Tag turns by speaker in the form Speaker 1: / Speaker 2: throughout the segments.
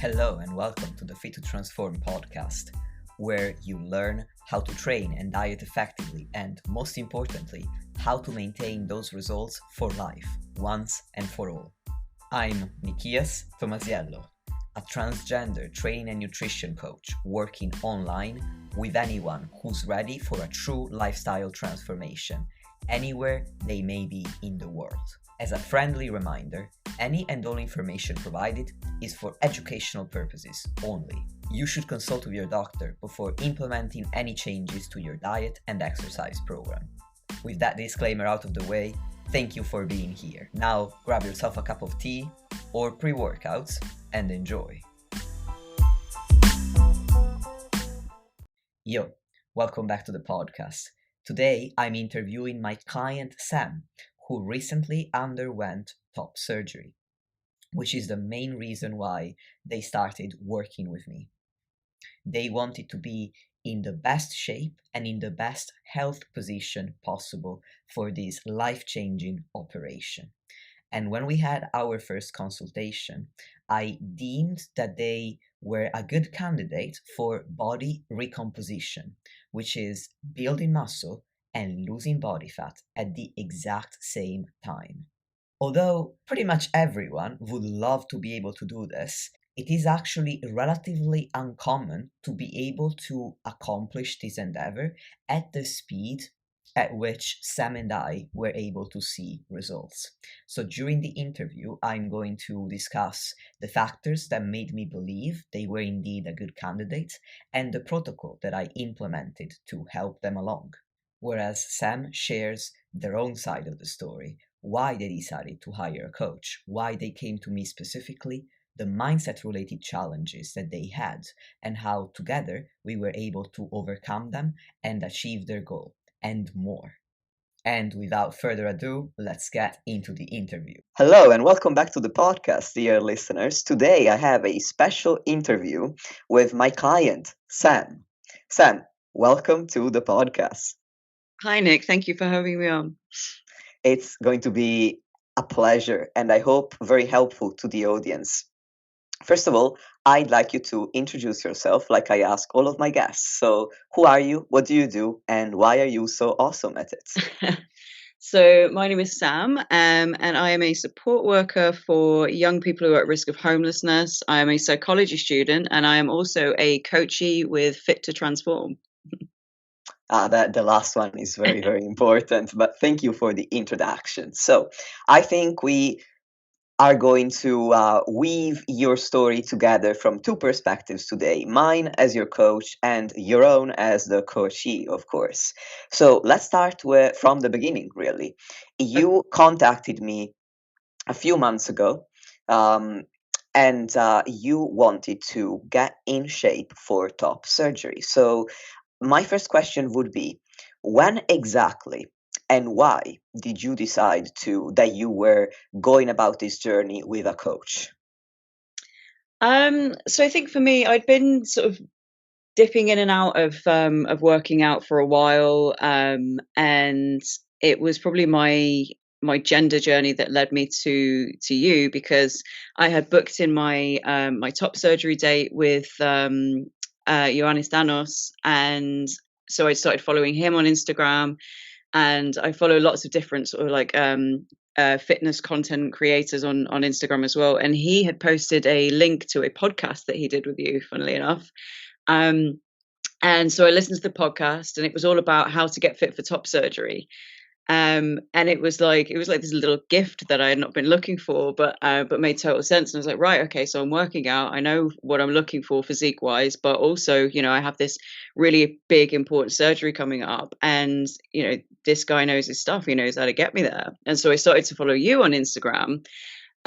Speaker 1: Hello and welcome to the Fit to Transform podcast, where you learn how to train and diet effectively and, most importantly, how to maintain those results for life, once and for all. I'm Nikias Tomasiello, a transgender training and nutrition coach working online with anyone who's ready for a true lifestyle transformation, anywhere they may be in the world. As a friendly reminder, any and all information provided is for educational purposes only. You should consult with your doctor before implementing any changes to your diet and exercise program. With that disclaimer out of the way, thank you for being here. Now grab yourself a cup of tea or pre-workouts and enjoy. Yo, welcome back to the podcast. Today I'm interviewing my client Sam, who recently underwent top surgery, which is the main reason why they started working with me. They wanted to be in the best shape and in the best health position possible for this life-changing operation. And when we had our first consultation, I deemed that they were a good candidate for body recomposition, which is building muscle and losing body fat at the exact same time. Although pretty much everyone would love to be able to do this, it is actually relatively uncommon to be able to accomplish this endeavor at the speed at which Sam and I were able to see results. So during the interview, I'm going to discuss the factors that made me believe they were indeed a good candidate and the protocol that I implemented to help them along. Whereas Sam shares their own side of the story, why they decided to hire a coach, why they came to me specifically, the mindset-related challenges that they had, and how together we were able to overcome them and achieve their goal, and more. And without further ado, let's get into the interview. Hello and welcome back to the podcast, dear listeners. Today I have a special interview with my client, Sam. Sam, welcome to the podcast.
Speaker 2: Hi, Nick. Thank you for having me on.
Speaker 1: It's going to be a pleasure and I hope very helpful to the audience. First of all, I'd like you to introduce yourself like I ask all of my guests. So, who are you? What do you do? And why are you so awesome at it?
Speaker 2: So, my name is Sam, and I am a support worker for young people who are at risk of homelessness. I am a psychology student, and I am also a coachee with Fit to Transform.
Speaker 1: That the last one is very, very important, but thank you for the introduction. So I think we are going to weave your story together from two perspectives today, mine as your coach and your own as the coachee, of course. So let's start from the beginning, really. You contacted me a few months ago, and you wanted to get in shape for top surgery. So my first question would be, when exactly and why did you decide that you were going about this journey with a coach?
Speaker 2: So I think for me, I'd been sort of dipping in and out of working out for a while, and it was probably my gender journey that led me to you, because I had booked in my my top surgery date with Ioannis Danos, and so I started following him on Instagram, and I follow lots of different sort of like fitness content creators on Instagram as well. And he had posted a link to a podcast that he did with you, funnily enough. And so I listened to the podcast, and it was all about how to get fit for top surgery. And it was like this little gift that I had not been looking for, but made total sense. And I was like, right, okay, so I'm working out. I know what I'm looking for physique wise, but also, I have this really big important surgery coming up, and this guy knows his stuff. He knows how to get me there. And so I started to follow you on Instagram.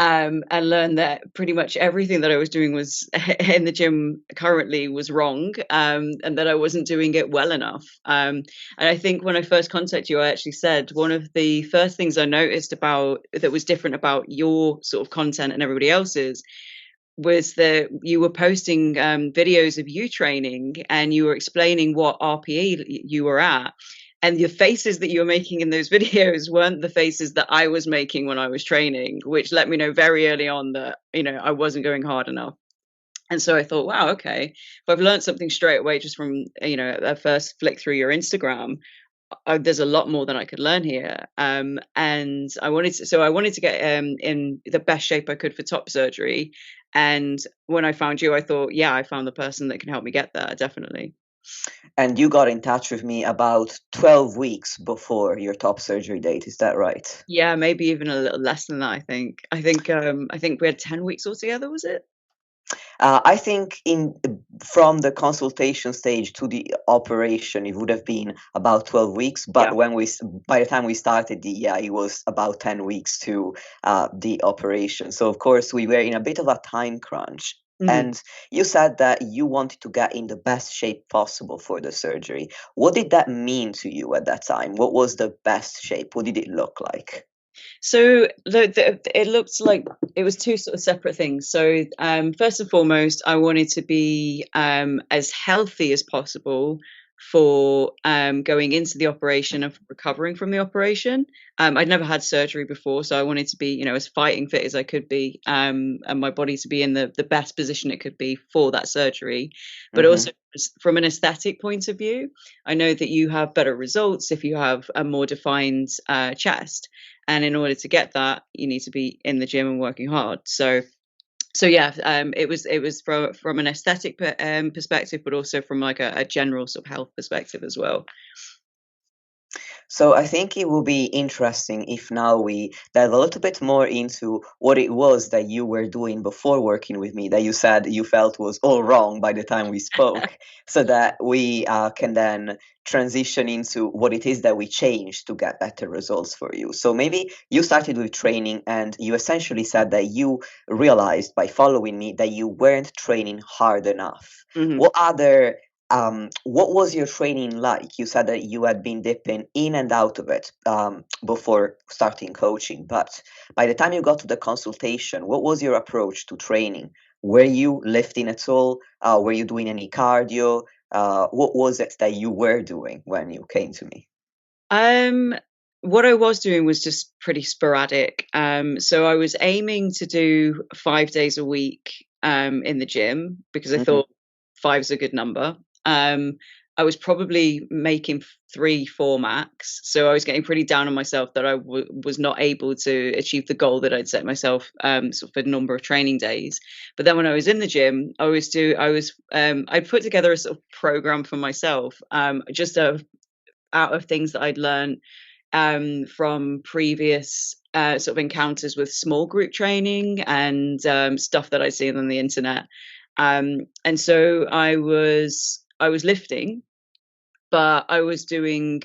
Speaker 2: And learned that pretty much everything that I was doing was in the gym currently was wrong, and that I wasn't doing it well enough. And I think when I first contacted you, I actually said one of the first things I noticed about that was different about your sort of content and everybody else's was that you were posting videos of you training, and you were explaining what RPE you were at. And the faces that you were making in those videos weren't the faces that I was making when I was training, which let me know very early on that, I wasn't going hard enough. And so I thought, wow, okay, if I've learned something straight away just from, a first flick through your Instagram, there's a lot more than I could learn here. And I wanted to get in the best shape I could for top surgery. And when I found you, I thought, yeah, I found the person that can help me get there, definitely.
Speaker 1: And you got in touch with me about 12 weeks before your top surgery date, is that right?
Speaker 2: Yeah, maybe even a little less than that, I think. I think we had 10 weeks altogether, was it?
Speaker 1: I think in from the consultation stage to the operation, it would have been about 12 weeks.
Speaker 2: Yeah.
Speaker 1: But by the time we started, yeah, it was about 10 weeks to the operation. So of course, we were in a bit of a time crunch.
Speaker 2: Mhm.
Speaker 1: And you said that you wanted to get in the best shape possible for the surgery. What did that mean to you at that time? What was the best shape? What did it look like?
Speaker 2: So it looked like it was two sort of separate things. So first and foremost, I wanted to be as healthy as possible for going into the operation and recovering from the operation. I'd never had surgery before, so I wanted to be, as fighting fit as I could be, and my body to be in the best position it could be for that surgery. But
Speaker 1: Hmm.
Speaker 2: also from an aesthetic point of view, I know that you have better results if you have a more defined chest, and in order to get that, you need to be in the gym and working hard. So yeah, it was from an aesthetic perspective, but also from like a general sort of health perspective as well.
Speaker 1: So I think it will be interesting if now we dive a little bit more into what it was that you were doing before working with me that you said you felt was all wrong by the time we spoke, so that we can then transition into what it is that we changed to get better results for you. So maybe you started with training and you essentially said that you realized by following me that you weren't training hard enough.
Speaker 2: Hmm.
Speaker 1: What other what was your training like? You said that you had been dipping in and out of it before starting coaching, but by the time you got to the consultation, what was your approach to training? Were you lifting at all? Were you doing any cardio? What was it that you were doing when you came to me?
Speaker 2: Um, what I was doing was just pretty sporadic. So I was aiming to do 5 days a week in the gym because I
Speaker 1: Hmm.
Speaker 2: thought five's a good number. Um, I was probably making three, four max. So I was getting pretty down on myself that was not able to achieve the goal that I'd set myself sort of a number of training days. But then when I was in the gym, I put together a sort of program for myself, just out of things that I'd learned from previous sort of encounters with small group training and stuff that I'd seen on the internet. And so I was lifting, but I was doing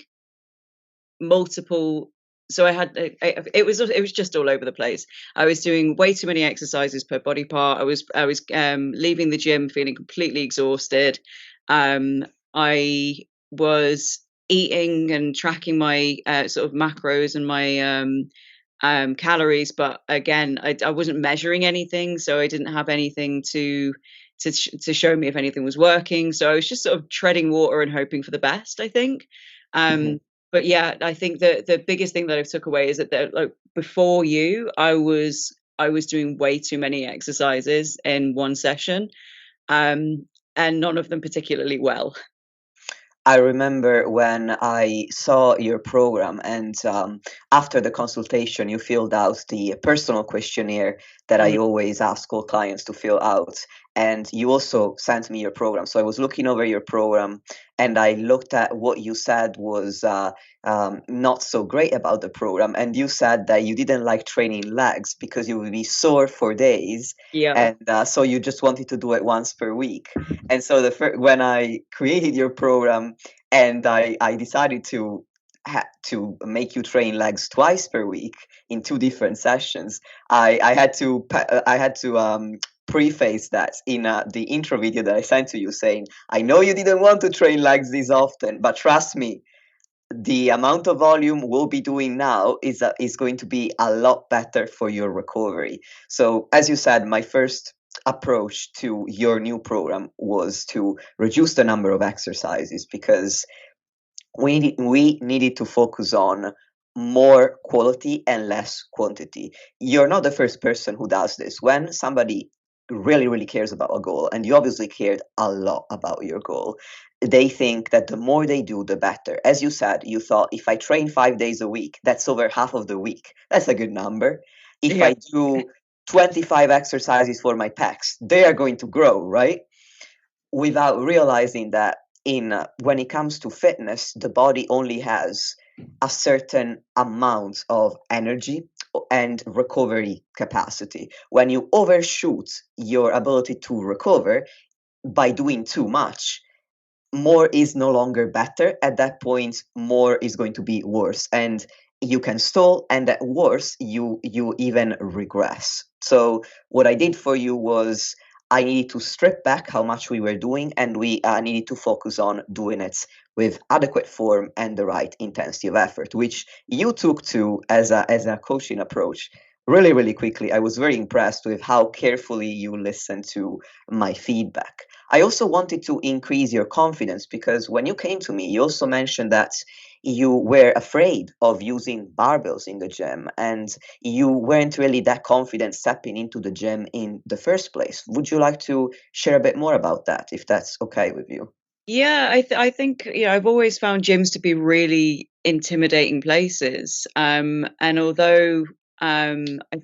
Speaker 2: multiple. So I had it was just all over the place. I was doing way too many exercises per body part. I was leaving the gym feeling completely exhausted. I was eating and tracking my sort of macros and my calories, but again, I wasn't measuring anything, so I didn't have anything to show me if anything was working. So I was just sort of treading water and hoping for the best, I think.
Speaker 1: Hmm.
Speaker 2: Um, but yeah, I think the biggest thing that I took away is that like before you, I was doing way too many exercises in one session, um, and none of them particularly well.
Speaker 1: I remember when I saw your program, and after the consultation, you filled out the personal questionnaire that I
Speaker 2: Mhm.
Speaker 1: always ask all clients to fill out. And you also sent me your program. So I was looking over your program and I looked at what you said was not so great about the program. And you said that you didn't like training legs because you would be sore for days.
Speaker 2: Yeah.
Speaker 1: And so you just wanted to do it once per week. And so when I created your program and I decided to make you train legs twice per week in two different sessions, I had to preface that in the intro video that I sent to you, saying, "I know you didn't want to train legs this often, but trust me, the amount of volume we'll be doing now is going to be a lot better for your recovery." So, as you said, my first approach to your new program was to reduce the number of exercises because we needed to focus on more quality and less quantity. You're not the first person who does this. When somebody really, really cares about a goal, and you obviously cared a lot about your goal, they think that the more they do, the better. As you said, you thought if I train 5 days a week, that's over half of the week. That's a good number. If
Speaker 2: Yeah.
Speaker 1: I do 25 exercises for my pecs, they are going to grow, right? Without realizing that in when it comes to fitness, the body only has a certain amount of energy and recovery capacity. When you overshoot your ability to recover by doing too much, more is no longer better. At that point, more is going to be worse, and you can stall, and at worse, you even regress. So what I did for you was I needed to strip back how much we were doing, and we needed to focus on doing it with adequate form and the right intensity of effort, which you took to as a coaching approach really, really quickly. I was very impressed with how carefully you listened to my feedback. I also wanted to increase your confidence because when you came to me, you also mentioned that you were afraid of using barbells in the gym and you weren't really that confident stepping into the gym in the first place. Would you like to share a bit more about that, if that's okay with you?
Speaker 2: Yeah, I think, I've always found gyms to be really intimidating places. And although I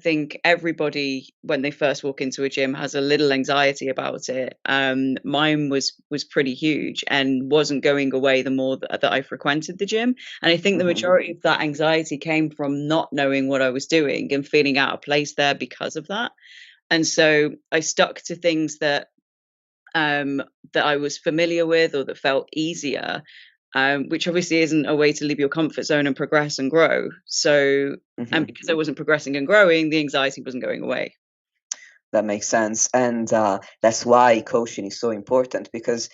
Speaker 2: think everybody when they first walk into a gym has a little anxiety about it, mine was pretty huge and wasn't going away the more that I frequented the gym. And I think the
Speaker 1: Hmm.
Speaker 2: majority of that anxiety came from not knowing what I was doing and feeling out of place there because of that. And so I stuck to things um, that I was familiar with or that felt easier, which obviously isn't a way to leave your comfort zone and progress and grow. So, and
Speaker 1: Hmm.
Speaker 2: because I wasn't progressing and growing, the anxiety wasn't going away.
Speaker 1: That makes sense. And that's why coaching is so important because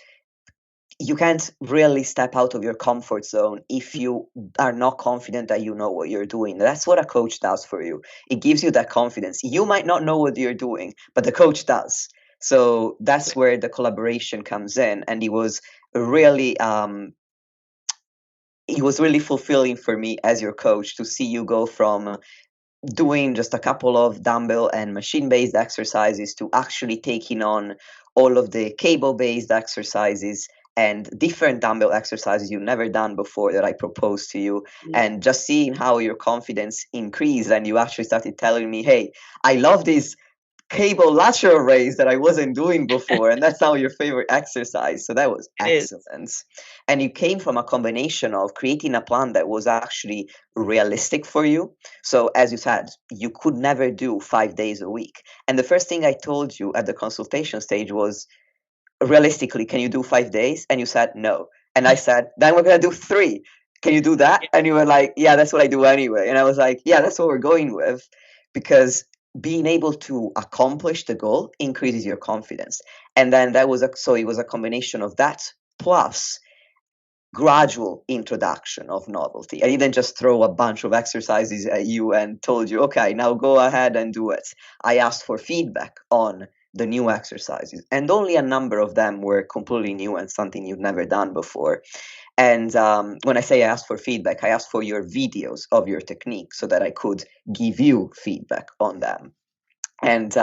Speaker 1: you can't really step out of your comfort zone if you are not confident that you know what you're doing. That's what a coach does for you. It gives you that confidence. You might not know what you're doing, but the coach does. So that's where the collaboration comes in, and really it was really fulfilling for me as your coach to see you go from doing just a couple of dumbbell and machine based exercises to actually taking on all of the cable based exercises and different dumbbell exercises you've never done before that I proposed to you,
Speaker 2: Mm.
Speaker 1: and just seeing how your confidence increased and you actually started telling me, hey, I love this cable lateral raise that I wasn't doing before, and that's now your favorite exercise. So that was
Speaker 2: It is.
Speaker 1: excellent. And you came from a combination of creating a plan that was actually realistic for you. So, as you said, you could never do 5 days a week. And the first thing I told you at the consultation stage was, realistically, can you do 5 days? And you said no. And I said, then we're going to do three. Can you do that? And you were like, yeah, that's what I do anyway. And I was like, yeah, that's what we're going with, because being able to accomplish the goal increases your confidence. And then so it was a combination of that plus gradual introduction of novelty. I didn't just throw a bunch of exercises at you and told you, okay, now go ahead and do it. I asked for feedback on the new exercises, and only a number of them were completely new and something you've never done before. And when I say I asked for feedback, I asked for your videos of your technique so that I could give you feedback on them. And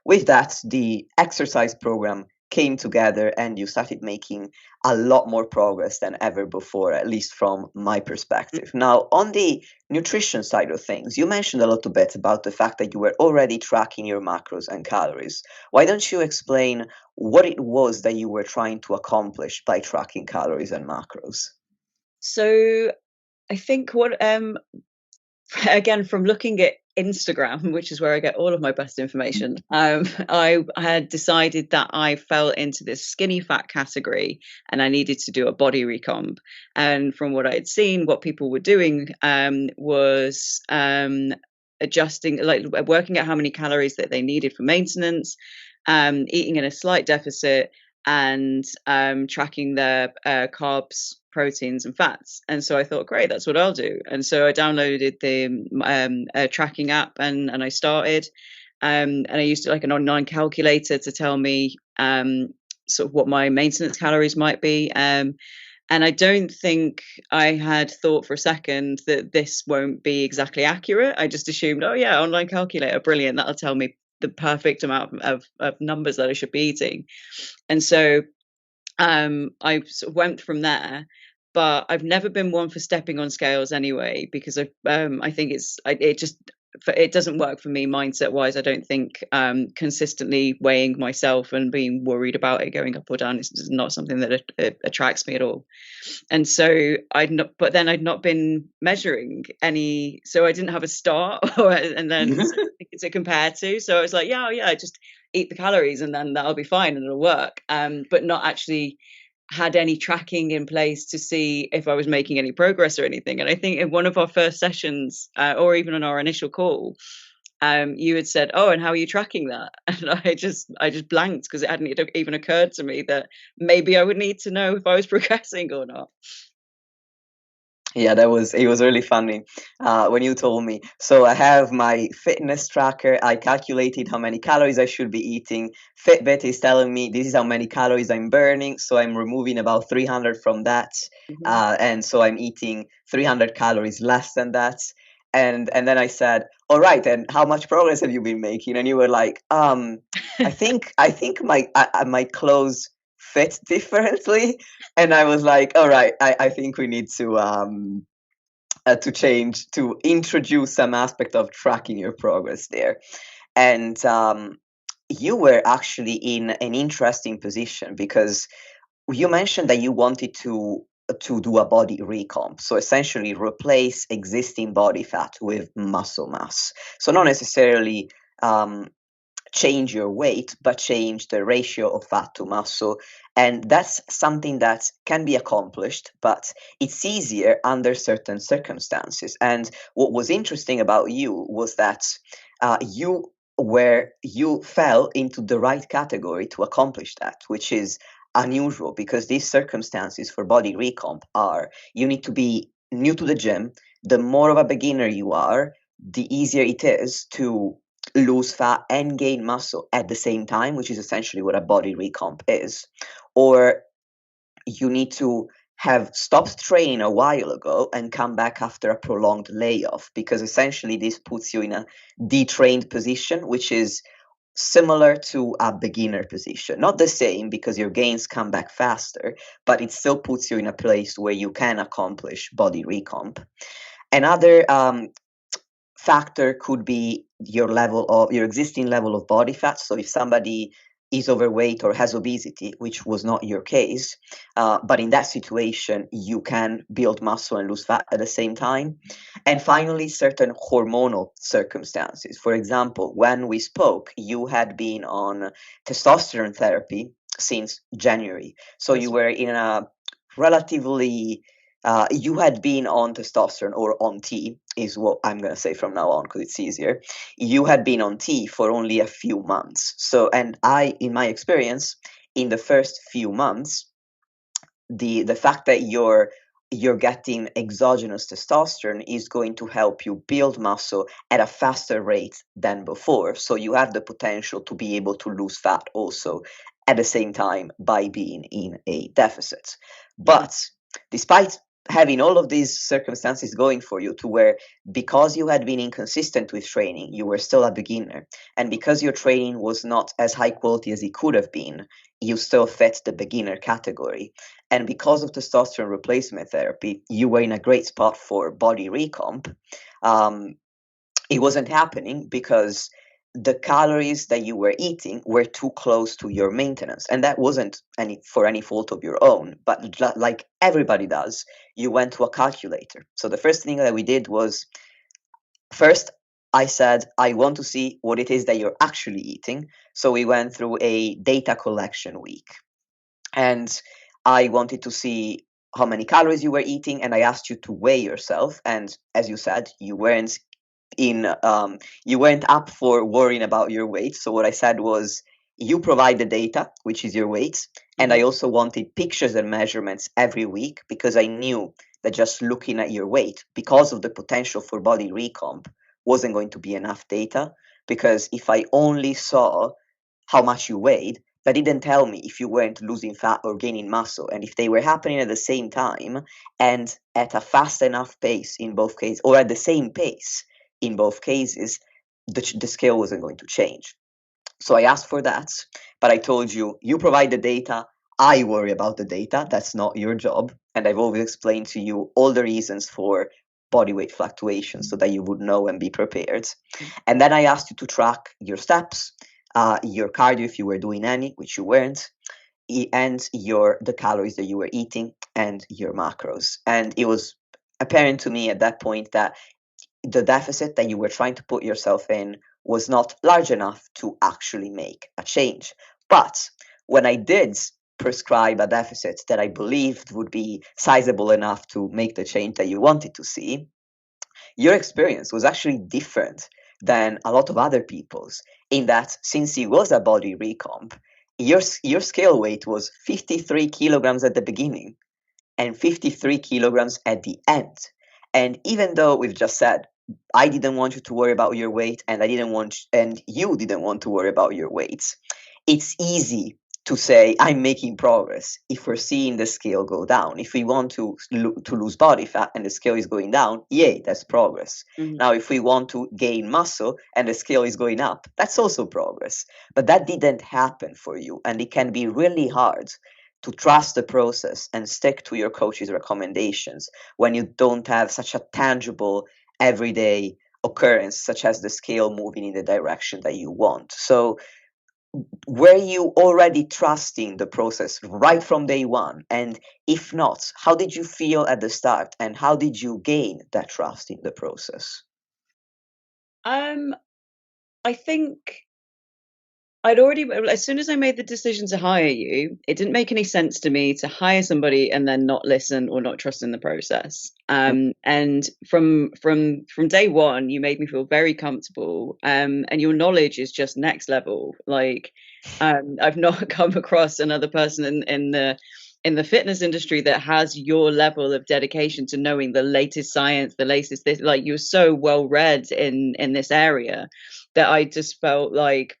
Speaker 1: with that, the exercise program came together, and you started making a lot more progress than ever before, at least from my perspective. Now, on the nutrition side of things, you mentioned a little bit about the fact that you were already tracking your macros and calories. Why don't you explain what it was that you were trying to accomplish by tracking calories and macros?
Speaker 2: So I think what again, from looking at Instagram, which is where I get all of my best information, I had decided that I fell into this skinny fat category and I needed to do a body recomp. And from what I had seen, what people were doing was adjusting, like working out how many calories that they needed for maintenance, eating in a slight deficit, and tracking their carbs, proteins, and fats. And so I thought, great, that's what I'll do. And so I downloaded the tracking app and I started. And I used like an online calculator to tell me sort of what my maintenance calories might be. And I don't think I had thought for a second that this won't be exactly accurate. I just assumed, oh yeah, online calculator, brilliant, that'll tell me the perfect amount of numbers that I should be eating. And so I sort of went from there, but I've never been one for stepping on scales anyway, because I think it just it doesn't work for me mindset wise. I don't think consistently weighing myself and being worried about it going up or down is just not something that attracts me at all. And so but then I'd not been measuring any, so I didn't have a start and then to compare to. So I was like, yeah, oh, yeah, just eat the calories and then that'll be fine and it'll work. But not actually had any tracking in place to see if I was making any progress or anything. And I think in one of our first sessions, or even on our initial call, you had said, "Oh, and how are you tracking that?" And I just blanked, because it hadn't even occurred to me that maybe I would need to know if I was progressing or not.
Speaker 1: Yeah, it was really funny when you told me. So I have my fitness tracker. I calculated how many calories I should be eating. Fitbit is telling me this is how many calories I'm burning. So I'm removing about 300 from that.
Speaker 2: Mhm.
Speaker 1: And so I'm eating 300 calories less than that. And then I said, all right, and how much progress have you been making? And you were like, I think my clothes fit differently. And I was like, all right, I think we need to change, to introduce some aspect of tracking your progress there. And you were actually in an interesting position, because you mentioned that you wanted to do a body recomp, so essentially replace existing body fat with muscle mass. So not necessarily um, change your weight, but change the ratio of fat to muscle. And that's something that can be accomplished, but it's easier under certain circumstances. And what was interesting about you was that you fell into the right category to accomplish that, which is unusual, because these circumstances for body recomp are: you need to be new to the gym. The more of a beginner you are, the easier it is to lose fat and gain muscle at the same time, which is essentially what a body recomp is. Or you need to have stopped training a while ago and come back after a prolonged layoff, because essentially this puts you in a detrained position, which is similar to a beginner position. Not the same, because your gains come back faster, but it still puts you in a place where you can accomplish body recomp. Another factor could be your existing level of body fat. So if somebody is overweight or has obesity, which was not your case, but in that situation you can build muscle and lose fat at the same time. And finally, certain hormonal circumstances. For example, when we spoke, you had been on testosterone therapy since January, so you
Speaker 2: That's
Speaker 1: were in a relatively you had been on testosterone, or on T, is what I'm going to say from now on because it's easier. You had been on T for only a few months. So, and in my experience, in the first few months, the fact that you're getting exogenous testosterone is going to help you build muscle at a faster rate than before. So you have the potential to be able to lose fat also at the same time by being in a deficit.
Speaker 2: Mhm.
Speaker 1: But despite having all of these circumstances going for you, to where, because you had been inconsistent with training, you were still a beginner, and because your training was not as high quality as it could have been, you still fit the beginner category. And because of testosterone replacement therapy, you were in a great spot for body recomp. Um, it wasn't happening because the calories that you were eating were too close to your maintenance, and that wasn't any fault of your own, but like everybody does, you went to a calculator. So the first thing that we did was, first, I said, I want to see what it is that you're actually eating. So we went through a data collection week, and I wanted to see how many calories you were eating, and I asked you to weigh yourself. And as you said, in you weren't up for worrying about your weight. So what I said was, you provide the data, which is your weight, and I
Speaker 2: Mhm.
Speaker 1: also wanted pictures and measurements every week, because I knew that just looking at your weight, because of the potential for body recomp, wasn't going to be enough data. Because if I only saw how much you weighed, that didn't tell me if you weren't losing fat or gaining muscle. And if they were happening at the same time and at a fast enough pace in both cases, or at the same pace in both cases, the scale wasn't going to change. So I asked for that, but I told you, you provide the data, I worry about the data. That's not your job. And I've always explained to you all the reasons for body weight fluctuations so that you would know and be prepared. And then I asked you to track your steps, your cardio if you were doing any, which you weren't, and the calories that you were eating and your macros. And it was apparent to me at that point that the deficit that you were trying to put yourself in was not large enough to actually make a change. But when I did prescribe a deficit that I believed would be sizable enough to make the change that you wanted to see, your experience was actually different than a lot of other people's, in that since it was a body recomp, your scale weight was 53 kilograms at the beginning and 53 kilograms at the end. And even though we've just said, I didn't want you to worry about your weight, and you didn't want to worry about your weights, it's easy to say I'm making progress if we're seeing the scale go down. If we want to lose body fat and the scale is going down, yay, that's progress.
Speaker 2: Mhm.
Speaker 1: Now, if we want to gain muscle and the scale is going up, that's also progress. But that didn't happen for you, and it can be really hard to trust the process and stick to your coach's recommendations when you don't have such a tangible everyday occurrence such as the scale moving in the direction that you want. So were you already trusting the process right from day one? And if not, how did you feel at the start, and how did you gain that trust in the process?
Speaker 2: Um, I think I'd already, as soon as I made the decision to hire you, it didn't make any sense to me to hire somebody and then not listen or not trust in the process. And from day one, you made me feel very comfortable. And your knowledge is just next level. Like, I've not come across another person in the fitness industry that has your level of dedication to knowing the latest science, the latest this. Like, you're so well read in this area that I just felt like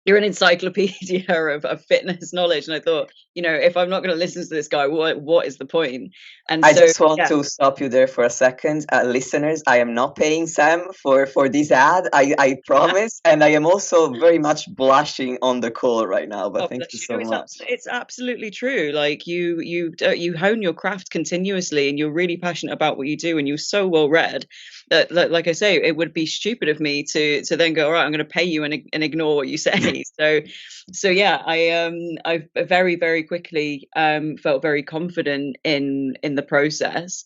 Speaker 2: you're an encyclopedia of fitness knowledge. And I thought, if I'm not going to listen to this guy, what is the point? And
Speaker 1: I
Speaker 2: so,
Speaker 1: just want
Speaker 2: yeah,
Speaker 1: to stop you there for a second. Listeners, I am not paying Sam for this ad. I promise. And I am also very much blushing on the call right now, but
Speaker 2: oh,
Speaker 1: thank you
Speaker 2: bless you.
Speaker 1: so
Speaker 2: No,
Speaker 1: much.
Speaker 2: it's absolutely true. Like you hone your craft continuously, and you're really passionate about what you do, and you're so well read that, like I say, it would be stupid of me to then go, all right, I'm going to pay you and ignore what you say. So yeah, I very very quickly felt very confident in the process.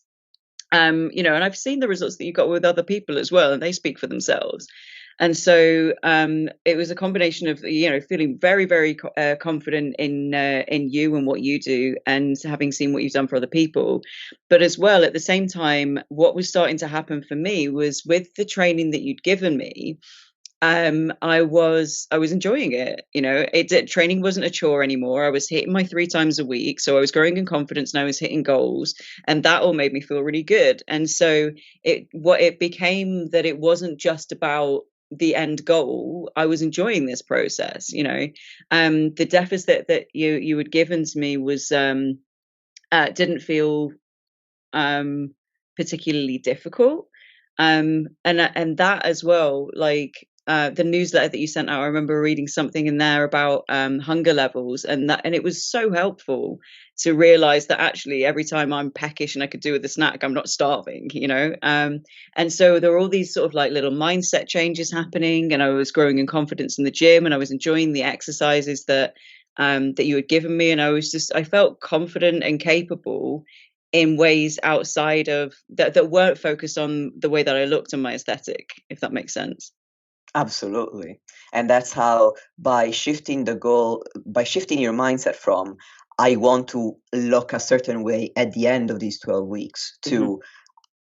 Speaker 2: And I've seen the results that you got with other people as well, and they speak for themselves. And so it was a combination of feeling very very confident in you and what you do, and having seen what you've done for other people. But as well, at the same time, what was starting to happen for me was with the training that you'd given me. I was enjoying it. Training wasn't a chore anymore. I was hitting my 3 times a week, so I was growing in confidence and I was hitting goals, and that all made me feel really good. And so it became that it wasn't just about the end goal. I was enjoying this process. The deficit that you had given to me was didn't feel um particularly difficult. And that as well, like the newsletter that you sent out, I remember reading something in there about hunger levels, and it was so helpful to realize that actually every time I'm peckish and I could do with a snack, I'm not starving. And so there were all these sort of like little mindset changes happening, and I was growing in confidence in the gym, and I was enjoying the exercises that you had given me, and I felt confident and capable in ways outside of that weren't focused on the way that I looked and my aesthetic, if that makes sense.
Speaker 1: Absolutely. And that's how, by shifting the goal, by shifting your mindset from, I want to look a certain way at the end of these 12 weeks,
Speaker 2: Mhm.
Speaker 1: to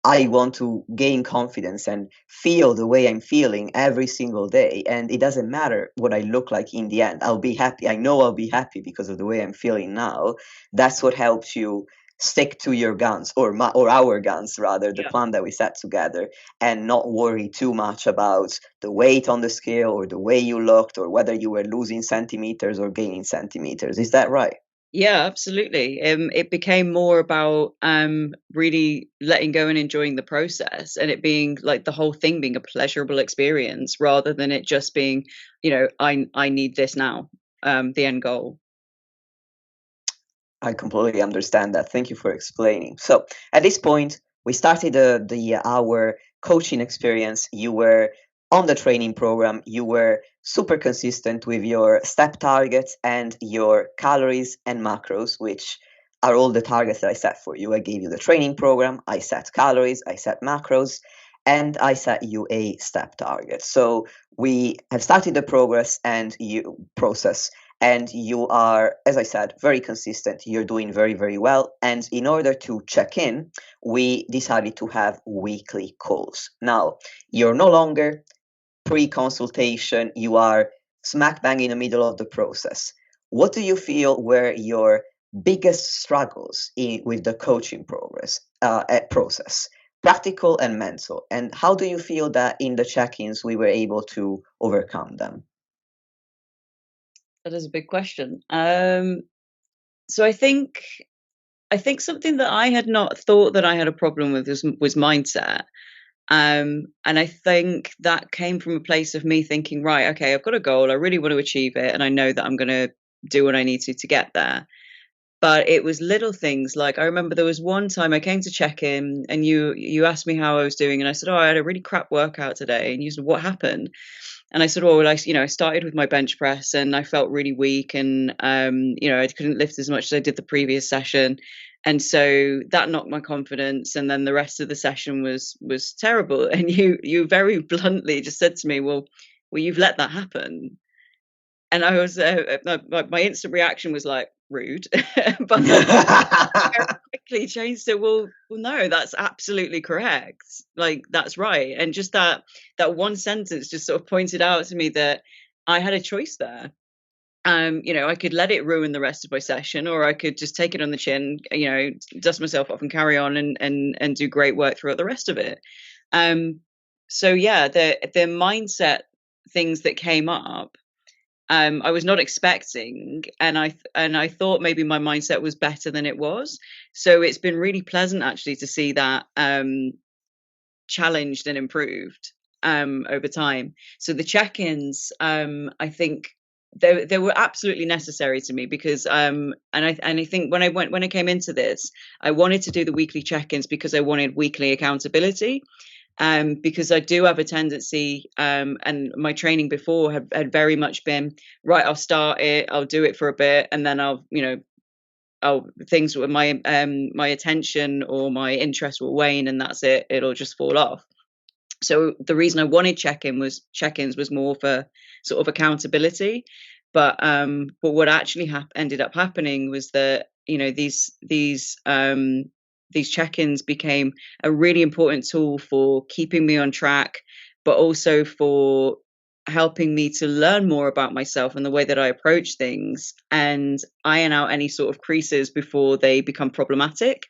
Speaker 1: I want to gain confidence and feel the way I'm feeling every single day. And it doesn't matter what I look like in the end. I'll be happy. I know I'll be happy because of the way I'm feeling now. That's what helps you stick to your guns, or our guns rather, the
Speaker 2: Yeah.
Speaker 1: plan that we set together, and not worry too much about the weight on the scale or the way you looked or whether you were losing centimeters or gaining centimeters. Is that right?
Speaker 2: Yeah, absolutely. It became more about really letting go and enjoying the process, and it being like the whole thing being a pleasurable experience rather than it just being, I need this now, the end goal.
Speaker 1: I completely understand that. Thank you for explaining. So at this point, we started the our coaching experience. You were on the training program. You were super consistent with your step targets and your calories and macros, which are all the targets that I set for you. I gave you the training program. I set calories. I set macros. And I set you a step target. So we have started the progress and you process, and you are, as I said, very consistent. You're doing very, very well. And in order to check in, we decided to have weekly calls. Now, you're no longer pre-consultation, you are smack bang in the middle of the process. What do you feel were your biggest struggles with the coaching process, practical and mental? And how do you feel that in the check-ins we were able to overcome them?
Speaker 2: That is a big question. So I think something that I had not thought that I had a problem with was mindset. And I think that came from a place of me thinking, right, okay, I've got a goal, I really want to achieve it, and I know that I'm going to do what I need to get there. But it was little things, like I remember there was one time I came to check in and you asked me how I was doing, and I said, "Oh, I had a really crap workout today." And you said, "What happened?" And I said, "Oh, well, I started with my bench press and I felt really weak, and I couldn't lift as much as I did the previous session, and so that knocked my confidence. And then the rest of the session was terrible." And you very bluntly just said to me, "Well, you've let that happen." And I was my instant reaction was like, rude, but then very quickly changed it. Well, no, that's absolutely correct. Like, that's right. And just that one sentence just sort of pointed out to me that I had a choice there. I could let it ruin the rest of my session, or I could just take it on the chin, dust myself off and carry on and do great work throughout the rest of it. Um, so yeah, the mindset things that came up, I was not expecting, and I thought maybe my mindset was better than it was. So it's been really pleasant actually to see that challenged and improved over time. So the check-ins, I think they were absolutely necessary to me because and I think when I came into this, I wanted to do the weekly check-ins because I wanted weekly accountability, because I do have a tendency, and my training before had very much been, right, I'll start it, I'll do it for a bit, and then I'll things with my attention or my interest will wane, and that's it, it'll just fall off. So the reason I wanted check-ins was more for sort of accountability. But what actually ended up happening was that these check-ins became a really important tool for keeping me on track, but also for helping me to learn more about myself and the way that I approach things and iron out any sort of creases before they become problematic.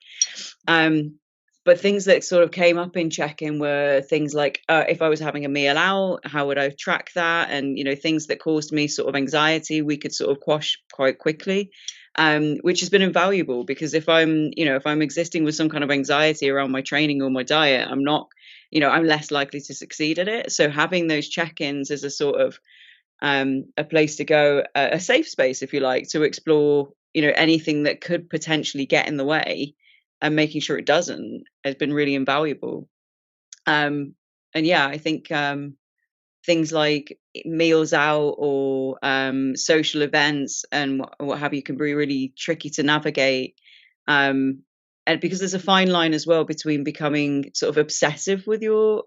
Speaker 2: Um, but things that sort of came up in check-in were things like, if I was having a meal out, how would I track that? And things that caused me sort of anxiety, we could sort of quash quite quickly, which has been invaluable because if I'm existing with some kind of anxiety around my training or my diet, I'm less likely to succeed at it. So having those check-ins is a sort of a place to go, a safe space, if you like, to explore, anything that could potentially get in the way, and making sure it doesn't has been really invaluable. And yeah, I think things like meals out or social events and what have you can be really tricky to navigate. And because there's a fine line as well between becoming sort of obsessive with your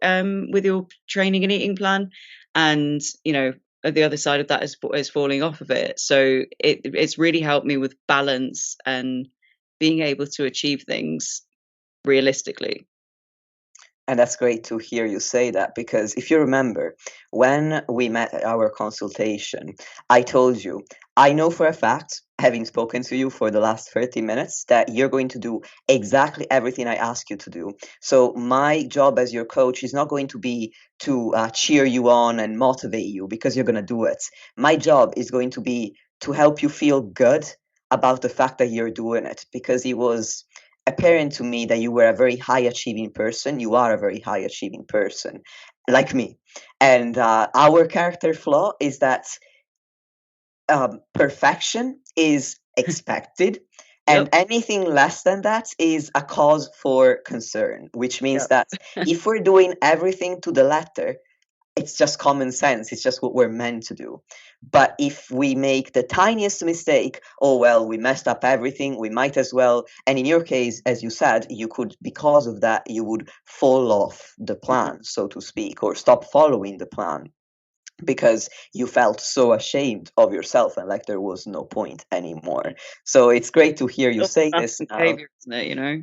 Speaker 2: training and eating plan, and the other side of that is falling off of it. So it's really helped me with balance and being able to achieve things realistically.
Speaker 1: And that's great to hear you say that because if you remember, when we met at our consultation, I told you, I know for a fact, having spoken to you for the last 30 minutes, that you're going to do exactly everything I ask you to do. So, my job as your coach is not going to be to cheer you on and motivate you because you're going to do it. My job is going to be to help you feel good about the fact that you're doing it, because it was apparent to me that you were a very high achieving person. You are a very high achieving person, like me. And our character flaw is that perfection is expected, and
Speaker 2: Yep.
Speaker 1: anything less than that is a cause for concern, which means
Speaker 2: Yep.
Speaker 1: that if we're doing everything to the letter, it's just common sense. It's just what we're meant to do. But if we make the tiniest mistake, oh, well, we messed up everything, we might as well. And in your case, as you said, you could, because of that, you would fall off the
Speaker 2: Mhm.
Speaker 1: plan, so to speak, or stop following the plan because you felt so ashamed of yourself and like there was no point anymore. So it's great to hear you
Speaker 2: All
Speaker 1: say
Speaker 2: or
Speaker 1: this
Speaker 2: nothing
Speaker 1: now.
Speaker 2: behavior, isn't it, you know?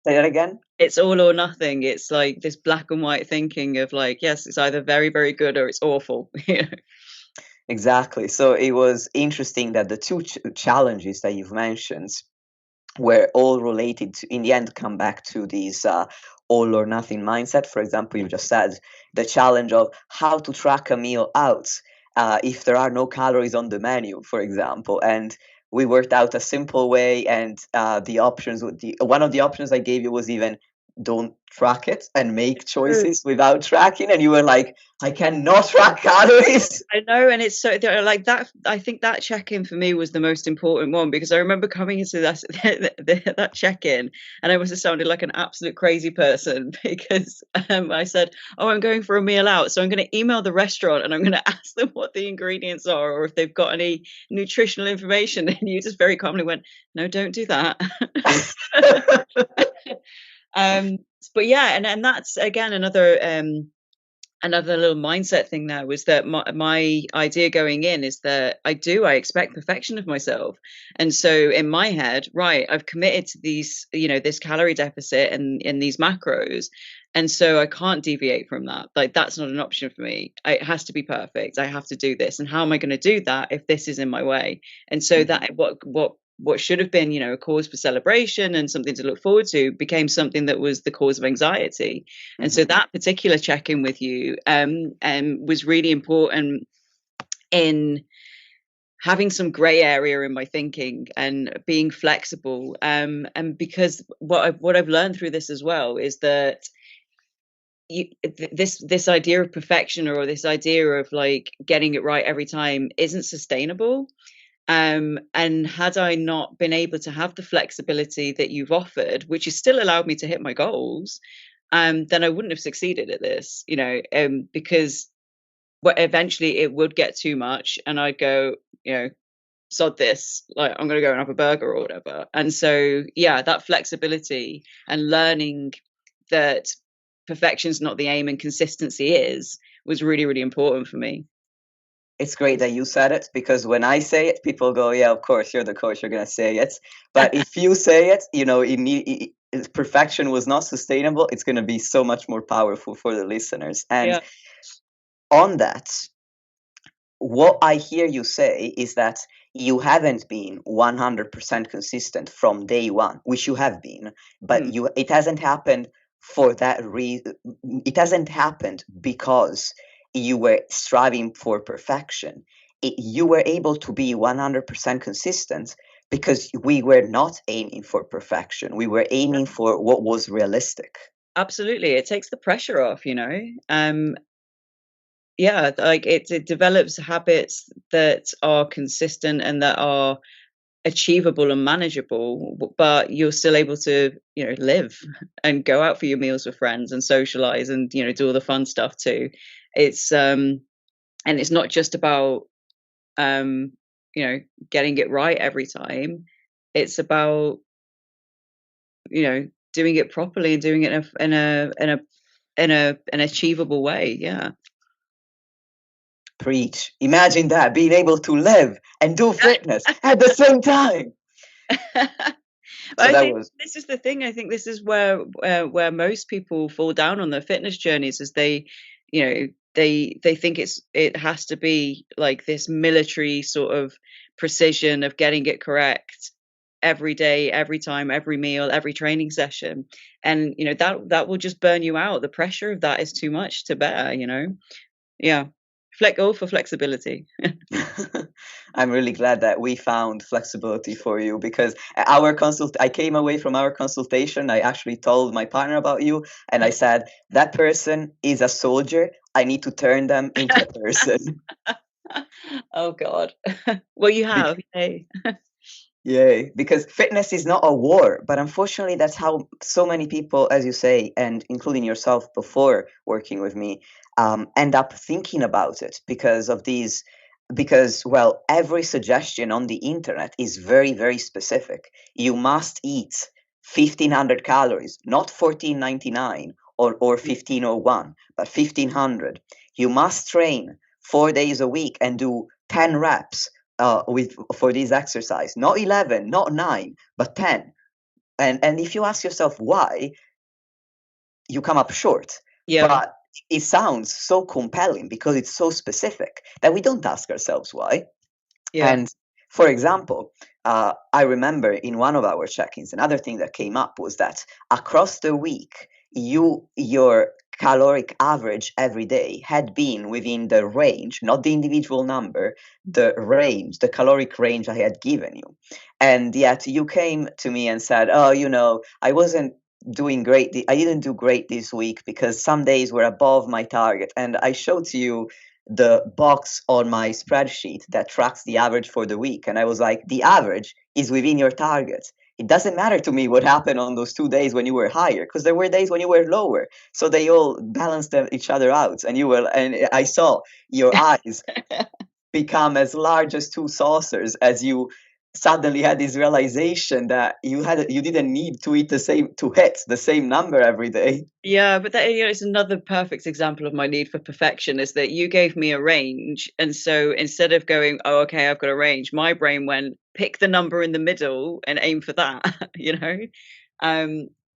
Speaker 1: Say that again.
Speaker 2: It's all or nothing. It's like this black and white thinking of like, yes, it's either very, very good or it's awful. You know?
Speaker 1: Exactly. So it was interesting that the two challenges that you've mentioned were all related to, in the end, come back to these all or nothing mindset. For example, you just said the challenge of how to track a meal out if there are no calories on the menu, for example. And we worked out a simple way, and the options would one of the options I gave you was even don't track it and make
Speaker 2: True.
Speaker 1: choices without tracking. And you were like, I cannot track calories.
Speaker 2: I know, and it's so like that. I think that check-in for me was the most important one because I remember coming into that that check-in, and I must have sounded like an absolute crazy person because I said, "Oh, I'm going for a meal out, so I'm going to email the restaurant and I'm going to ask them what the ingredients are or if they've got any nutritional information." And you just very calmly went, "No, don't do that." um, but yeah, and that's again another little mindset thing there was that my idea going in is that I expect perfection of myself. And so in my head, right, I've committed to these, this calorie deficit and in these macros. And so I can't deviate from that. Like that's not an option for me. It has to be perfect. I have to do this. And how am I going to do that if this is in my way? And so
Speaker 1: Mhm,
Speaker 2: that what should have been, a cause for celebration and something to look forward to became something that was the cause of anxiety. And so
Speaker 1: mhm.
Speaker 2: that particular check-in with you was really important in having some gray area in my thinking and being flexible. And because what I've learned through this as well is that this idea of perfection or this idea of like getting it right every time isn't sustainable. And had I not been able to have the flexibility that you've offered, which has still allowed me to hit my goals, then I wouldn't have succeeded at this, because eventually it would get too much and I'd go, sod this, like I'm going to go and have a burger or whatever. And so, yeah, that flexibility and learning that perfection's not the aim and consistency is was really, really important for me.
Speaker 1: It's great that you said it because when I say it, people go, "Yeah, of course, you're the coach, you're gonna say it." But if you say it, perfection was not sustainable. It's gonna be so much more powerful for the listeners. And
Speaker 2: Yeah.
Speaker 1: on that, what I hear you say is that you haven't been 100% consistent from day one, which you have been, but
Speaker 2: Mm.
Speaker 1: it hasn't happened for that reason. It hasn't happened because you were striving for perfection. You were able to be 100% consistent because we were not aiming for perfection. We were aiming for what was realistic.
Speaker 2: Absolutely. It takes the pressure off, you know. Yeah, like it develops habits that are consistent and that are achievable and manageable, but you're still able to, live and go out for your meals with friends and socialize and, do all the fun stuff too. It's and it's not just about um, you know, getting it right every time. It's about, doing it properly and doing it in an achievable way. Yeah.
Speaker 1: Preach. Imagine that, being able to live and do fitness at the same time. So
Speaker 2: I
Speaker 1: that
Speaker 2: think
Speaker 1: was
Speaker 2: this is the thing. I think this is where most people fall down on their fitness journeys, is they, they think it has to be like this military sort of precision of getting it correct every day, every time, every meal, every training session, and that will just burn you out. The pressure of that is too much to bear. Yeah. all for flexibility.
Speaker 3: I'm really glad that we found flexibility for you, because I came away from our consultation. I actually told my partner about you, and I said, that person is a soldier. I need to turn them into a person.
Speaker 2: Oh God. Well, you have. Hey.
Speaker 3: Yay, because fitness is not a war, but unfortunately, that's how so many people, as you say, and including yourself before working with me, end up thinking about it because of these. Because, well, every suggestion on the internet is very, very specific. You must eat 1,500 calories, not 1,499 or 1,501, but 1,500. You must train 4 days a week and do 10 reps for this exercise, not 11, not 9, but 10. And if you ask yourself why, you come up short.
Speaker 2: Yeah.
Speaker 3: But it sounds so compelling because it's so specific that we don't ask ourselves why.
Speaker 2: Yeah.
Speaker 3: And for example, I remember in one of our check-ins, another thing that came up was that across the week, your caloric average every day had been within the range, not the individual number, the range, the caloric range I had given you. And yet you came to me and said, oh, I wasn't doing great. I didn't do great this week because some days were above my target. And I showed to you the box on my spreadsheet that tracks the average for the week. And I was like, the average is within your target. It doesn't matter to me what happened on those 2 days when you were higher, because there were days when you were lower. So they all balanced each other out. And I saw your eyes become as large as two saucers as you suddenly had this realization that you didn't need to hit the same number every day.
Speaker 2: Yeah, but that, it's another perfect example of my need for perfection, is that you gave me a range. And so instead of going, oh, okay, I've got a range, my brain went, pick the number in the middle and aim for that,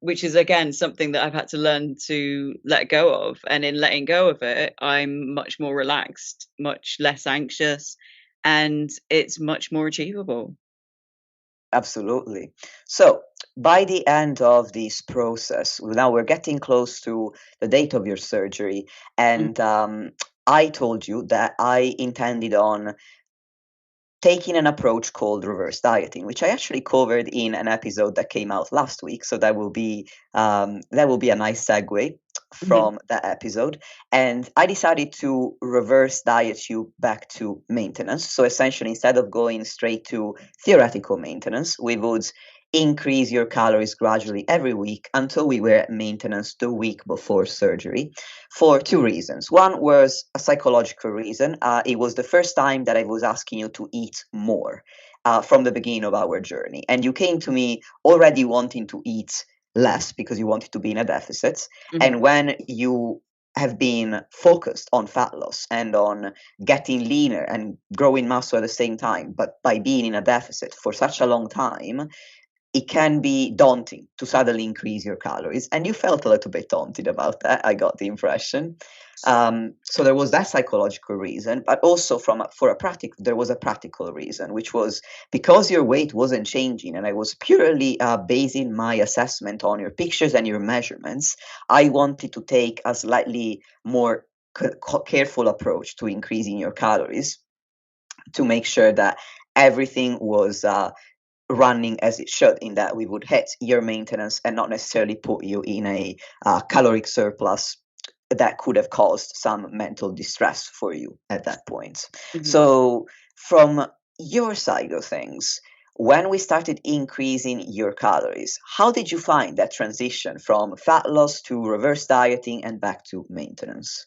Speaker 2: which is, again, something that I've had to learn to let go of. And in letting go of it, I'm much more relaxed, much less anxious, and it's much more achievable.
Speaker 3: Absolutely. So, by the end of this process, now we're getting close to the date of your surgery, and I told you that I intended on taking an approach called reverse dieting, which I actually covered in an episode that came out last week. So that will be a nice segue from that episode. And I decided to reverse diet you back to maintenance. So essentially, instead of going straight to theoretical maintenance, we would increase your calories gradually every week until we were at maintenance the week before surgery, for two reasons. One was a psychological reason. It was the first time that I was asking you to eat more from the beginning of our journey. And you came to me already wanting to eat less because you wanted to be in a deficit. And when you have been focused on fat loss and on getting leaner and growing muscle at the same time, but by being in a deficit for such a long time, it can be daunting to suddenly increase your calories. And you felt a little bit daunted about that, I got the impression. So there was that psychological reason, but also there was a practical reason, which was because your weight wasn't changing and I was purely basing my assessment on your pictures and your measurements. I wanted to take a slightly more careful approach to increasing your calories to make sure that everything was running as it should, in that we would hit your maintenance and not necessarily put you in a caloric surplus that could have caused some mental distress for you at that point. So from your side of things, when we started increasing your calories, how did you find that transition from fat loss to reverse dieting and back to maintenance?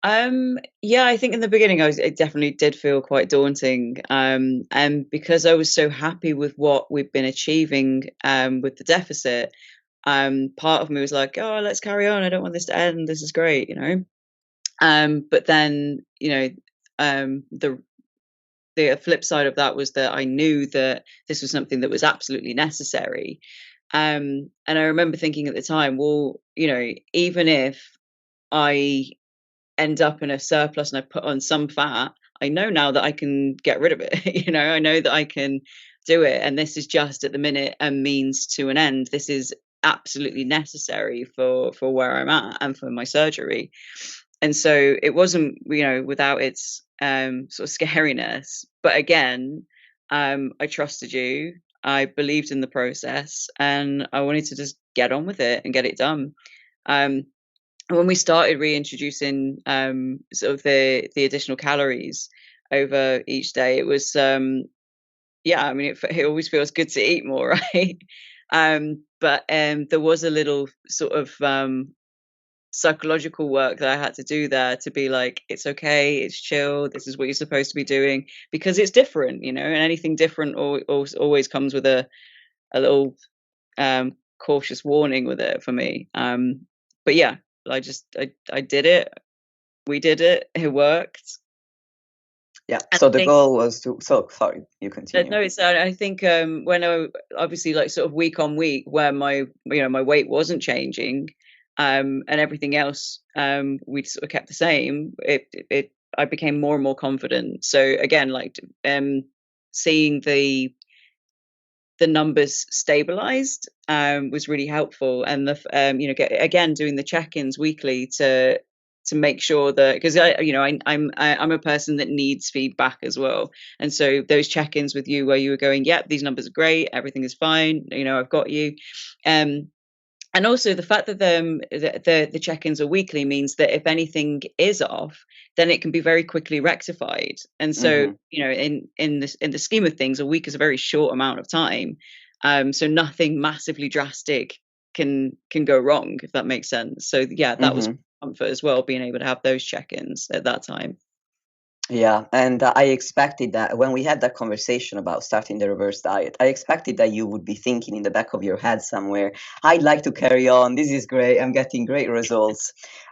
Speaker 2: Yeah, I think in the beginning it definitely did feel quite daunting. And because I was so happy with what we've been achieving with the deficit, part of me was like, oh, let's carry on. I don't want this to end. This is great. But then, the flip side of that was that I knew that this was something that was absolutely necessary. And I remember thinking at the time, well, even if I end up in a surplus and I put on some fat, I know now that I can get rid of it. I know that I can do it. And this is just at the minute a means to an end. This is absolutely necessary for where I'm at and for my surgery. And so it wasn't, without its sort of scariness. But again, I trusted you. I believed in the process, and I wanted to just get on with it and get it done. Um, and when we started reintroducing sort of the additional calories over each day, it was yeah. I mean, it always feels good to eat more, right? But there was a little sort of psychological work that I had to do there to be like, it's okay, it's chill, this is what you're supposed to be doing, because it's different, and anything different always comes with a little cautious warning with it for me. But yeah, I did it. We did it. It worked.
Speaker 3: Yeah.
Speaker 2: And
Speaker 3: So
Speaker 2: I
Speaker 3: the
Speaker 2: think
Speaker 3: goal was to. So sorry, you continue.
Speaker 2: no, it's I think when I obviously like sort of week on week where my weight wasn't changing, and everything else we sort of kept the same. It I became more and more confident. So again, like seeing the numbers stabilized was really helpful, and again doing the check-ins weekly to make sure that, because I'm a person that needs feedback as well, and so those check-ins with you where you were going, yep, these numbers are great, everything is fine, I've got you. And also the fact that the check-ins are weekly means that if anything is off, then it can be very quickly rectified. And so, in the scheme of things, a week is a very short amount of time. So nothing massively drastic can go wrong, if that makes sense. So yeah, that was comfort as well, being able to have those check-ins at that time.
Speaker 3: Yeah, and I expected that when we had that conversation about starting the reverse diet, I expected that you would be thinking in the back of your head somewhere, I'd like to carry on. This is great. I'm getting great results.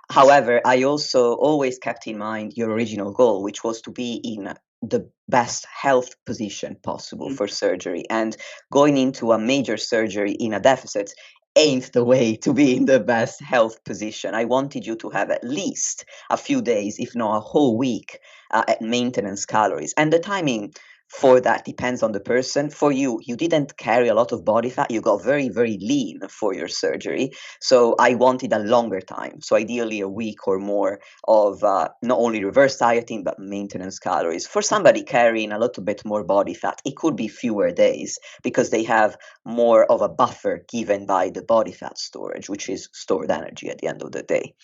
Speaker 3: However, I also always kept in mind your original goal, which was to be in the best health position possible for surgery. And going into a major surgery in a deficit ain't the way to be in the best health position. I wanted you to have at least a few days, if not a whole week, at maintenance calories. And the timing for that depends on the person. For you, you didn't carry a lot of body fat. You got very, very lean for your surgery. So I wanted a longer time. So ideally a week or more of not only reverse dieting, but maintenance calories. For somebody carrying a little bit more body fat, it could be fewer days because they have more of a buffer given by the body fat storage, which is stored energy at the end of the day.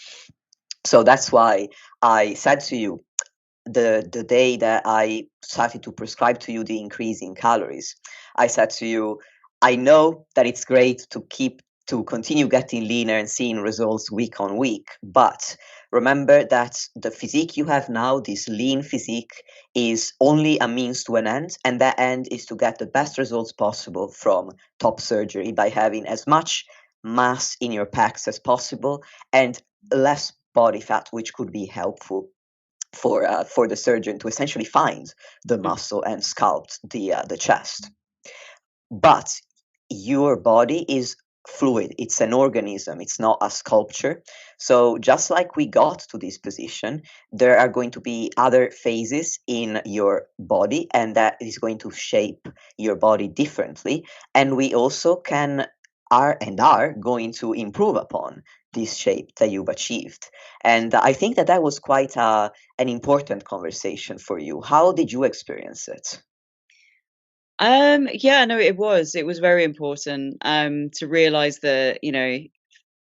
Speaker 3: So that's why I said to you, the day that I started to prescribe to you the increase in calories, I said to you, I know that it's great to continue getting leaner and seeing results week on week, but remember that the physique you have now, this lean physique, is only a means to an end, and that end is to get the best results possible from top surgery by having as much mass in your pecs as possible and less body fat, which could be helpful for the surgeon to essentially find the muscle and sculpt the chest. But your body is fluid. It's an organism. It's not a sculpture. So just like we got to this position, there are going to be other phases in your body, and that is going to shape your body differently. And we also are going to improve upon this shape that you've achieved. And I think that was quite an important conversation for you. How did you experience it?
Speaker 2: Yeah, no, it was very important to realize that,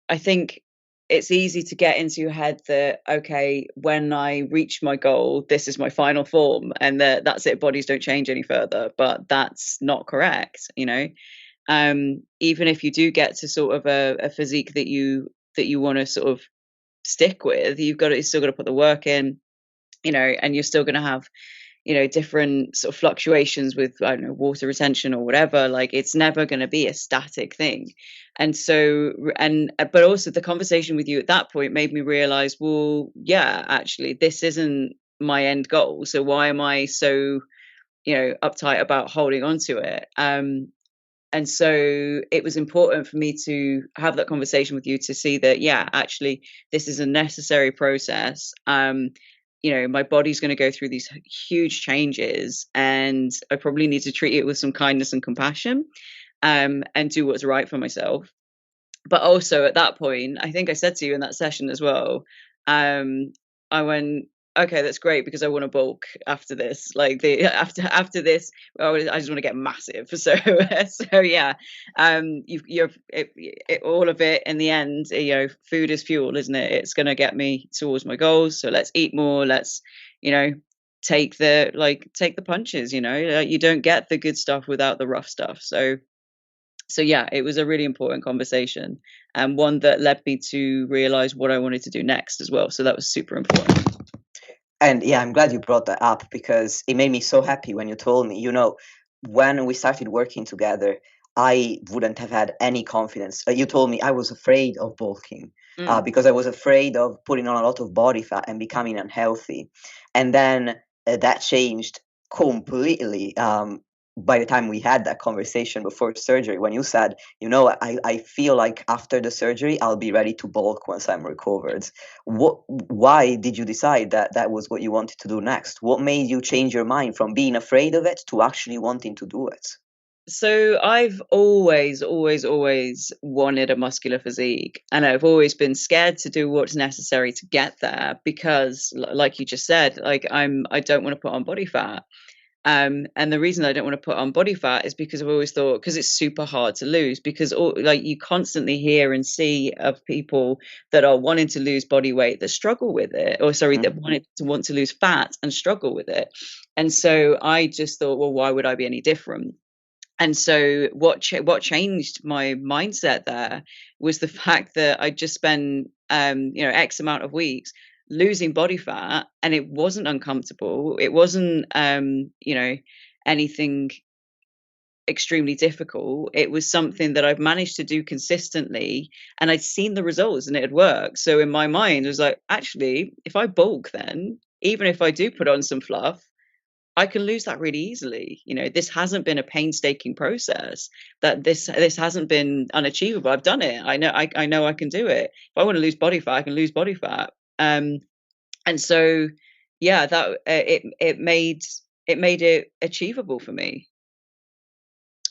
Speaker 2: I think it's easy to get into your head that, okay, when I reach my goal, this is my final form, and that's it, bodies don't change any further. But that's not correct. Even if you do get to sort of a physique that you want to sort of stick with, you've still got to put the work in, and you're still going to have, different sort of fluctuations with, I don't know, water retention or whatever. Like, it's never going to be a static thing. And so, but also the conversation with you at that point made me realize, well, yeah, actually, this isn't my end goal. So why am I so, uptight about holding on to it? And so it was important for me to have that conversation with you to see that, yeah, actually, this is a necessary process. My body's going to go through these huge changes, and I probably need to treat it with some kindness and compassion, and do what's right for myself. But also at that point, I think I said to you in that session as well, I went, okay, that's great because I want to bulk after this. Like after this, I just want to get massive. So so yeah, all of it in the end. Food is fuel, isn't it? It's going to get me towards my goals. So let's eat more. Let's you know take the punches. You don't get the good stuff without the rough stuff. So yeah, it was a really important conversation, and one that led me to realize what I wanted to do next as well. So that was super important.
Speaker 3: And yeah, I'm glad you brought that up because it made me so happy when you told me, when we started working together, I wouldn't have had any confidence. You told me I was afraid of bulking because I was afraid of putting on a lot of body fat and becoming unhealthy. And then that changed completely by the time we had that conversation before surgery, when you said, I feel like after the surgery, I'll be ready to bulk once I'm recovered. Why did you decide that that was what you wanted to do next? What made you change your mind from being afraid of it to actually wanting to do it?
Speaker 2: So I've always wanted a muscular physique, and I've always been scared to do what's necessary to get there because, like you just said, I don't want to put on body fat. And the reason I don't want to put on body fat is because I've always thought because it's super hard to lose, because you constantly hear and see of people that are wanting to lose body weight that struggle with it, or sorry, that want to lose fat and struggle with it. And so I just thought, well, why would I be any different? And so what changed my mindset there was the fact that I just spent X amount of weeks losing body fat, and it wasn't uncomfortable. It wasn't anything extremely difficult. It was something that I've managed to do consistently, and I'd seen the results and it had worked. So in my mind, it was like, actually, if I bulk, then even if I do put on some fluff, I can lose that really easily. This hasn't been a painstaking process. That this hasn't been unachievable. I've done it. I know I can do it. If I want to lose body fat, I can lose body fat. And so, yeah, that it made it achievable for me.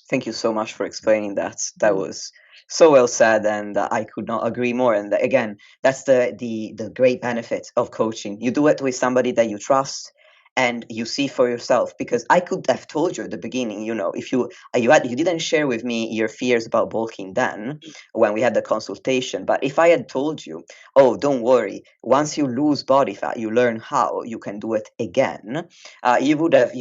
Speaker 3: Thank you so much for explaining that. That was so well said, and I could not agree more. And again, that's the great benefit of coaching. You do it with somebody that you trust, and you see for yourself. Because I could have told you at the beginning, if you didn't share with me your fears about bulking then when we had the consultation. But if I had told you, oh, don't worry, once you lose body fat, you learn how you can do it again. You would have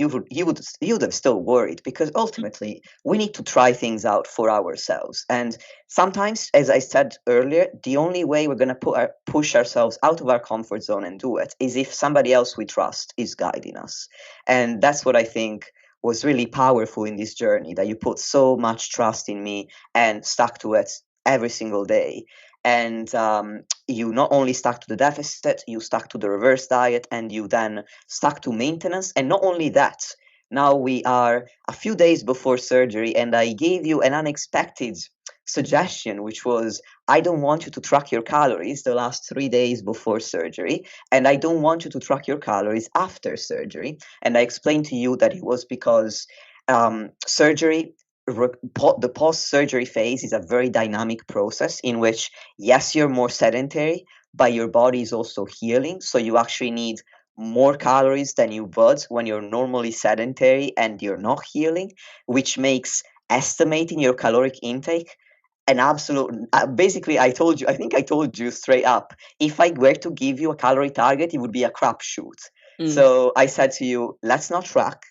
Speaker 3: still worried, because ultimately we need to try things out for ourselves. And sometimes, as I said earlier, the only way we're going to push ourselves out of our comfort zone and do it is if somebody else we trust is guiding us. And that's what I think was really powerful in this journey, that you put so much trust in me and stuck to it every single day. And you not only stuck to the deficit, you stuck to the reverse diet, and you then stuck to maintenance. And not only that, now we are a few days before surgery, and I gave you an unexpected suggestion, which was, I don't want you to track your calories the last 3 days before surgery, and I don't want you to track your calories after surgery. And I explained to you that it was because surgery, the post-surgery phase is a very dynamic process in which, yes, you're more sedentary, but your body is also healing. So you actually need more calories than you would when you're normally sedentary and you're not healing, which makes estimating your caloric intake an absolute, basically, I think I told you straight up, if I were to give you a calorie target, it would be a crapshoot. So I said to you, let's not track.